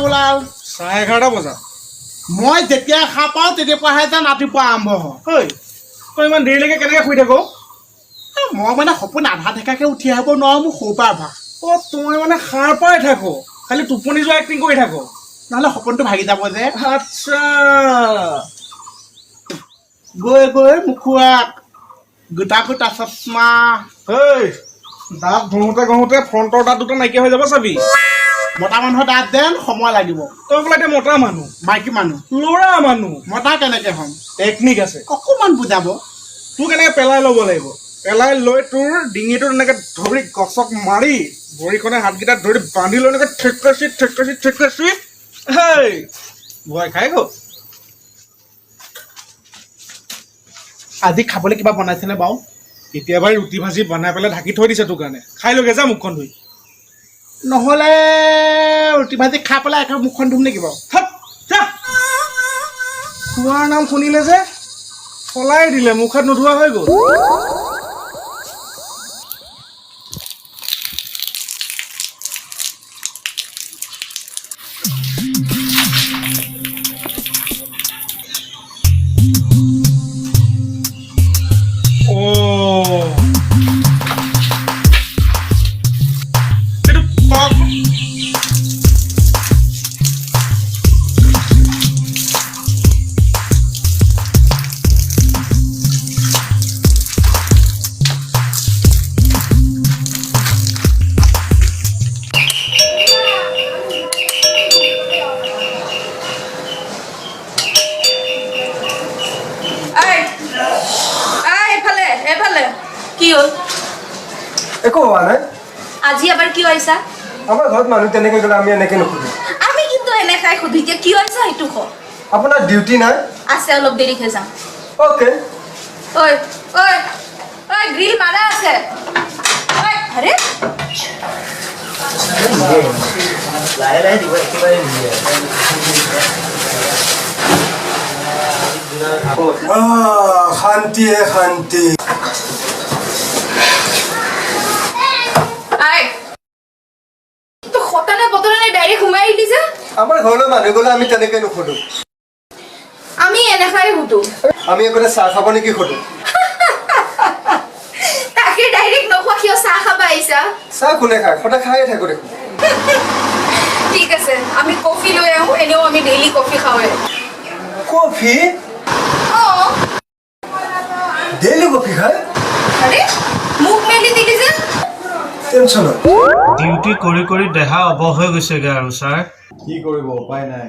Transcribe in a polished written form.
বোলা 11:30 বজাত মই যেতিয়া খা পাওঁ তেতিয়াহে যেন ৰাতিপুৱা আৰম্ভ হয় তই ইমান দেৰিলৈকে কেনেকৈ শুই থাক মই মানে সপোন আধা ঠেকাকৈ উঠি আহিব নোৱাৰোঁ মোৰ সৰুৰ পৰা অভ্যাস তই মানে সাৰ পাই থাক খালি টোপনি যোৱা এক্টিং কৰি থাক নহ'লে সপোনটো ভাগি যাব যে আচ্ছা গৈ গৈ মুখুৱাক গোটা গোটা চশমা দাঁত ঘঁহোতে ফ্ৰণ্টৰ দাঁত দুটা নাইকিয়া হৈ যাব চাবি মতা মানুহৰ দাঁত যেন সময় লাগিব তই বোলে এতিয়া মতা মানুহ মাইকী মানুহ ল'ৰা মানুহ মতা কেনেকৈ হ'ম টেকনিক আছে অকণমান বুজাব তোক এনেকৈ পেলাই ল'ব লাগিব পেলাই লৈ তোৰ ডিঙিটো এনেকৈ ধৰি গছক মাৰি ভৰিখনে হাতকেইটাত ধৰি বান্ধি লৈ এনেকৈ ঠেকাচি ভয় খাই গ'ল আজি খাবলৈ কিবা বনাইছেনে বাৰু কেতিয়াবাই ৰুটি ভাজি বনাই পেলাই ঢাকি থৈ দিছে তোৰ কাৰণে খাই লগে যা মুখখন ধুই নহ'লে ৰুটি ভাজি খাই পেলাই একে মুখখন ধুম নেকি বাৰু খোৱাৰ নাম শুনিলে যে চলাই দিলে মুখ হাত নোধোৱা হৈ গ'ল একো হোৱা নাই আজি আবাৰ কি হইছা আমাৰ ঘৰত মানুহ তেনেকৈ গ'লে আমি এনেকৈ নুসুধো আমি কিন্তু এনে খাই খুদি যে কি হইছা হেতু ক আপোনাৰ ডিউটি নাই আছে অলপ দেৰি কে যাম ওকে ওই ওই ওই গ্ৰিল মাৰা আছে ওই আৰে লাহে লাহে দিব একেবাৰে নিয়ে শান্তি শান্তি আমাৰ ঘৰলৈ মানুহ গ'লে আমি তেনেকৈ নুসুধো আমি এনে খাই হুতু আমি একেবাৰে চাহ খাব নেকি সোধো তাকে ডাইৰেক্ট নখোৱা কিয় চাহ খাবা আইছা চাহ কোনে খায় সদায় খায়ে থাকো দেখোন ঠিক আছে আমি কফি লৈ আহো এনেও আমি ডেইলি কফি খাওঁৱে কফি অঁ ডেইলি কফি খায় আৰে মুখ মেলি দিলি যে টেনশ্যন ডিউটি কৰি কৰি দেহা অৱস হৈ গৈছেগৈ আৰু ছাৰ কি কৰিব উপায় নাই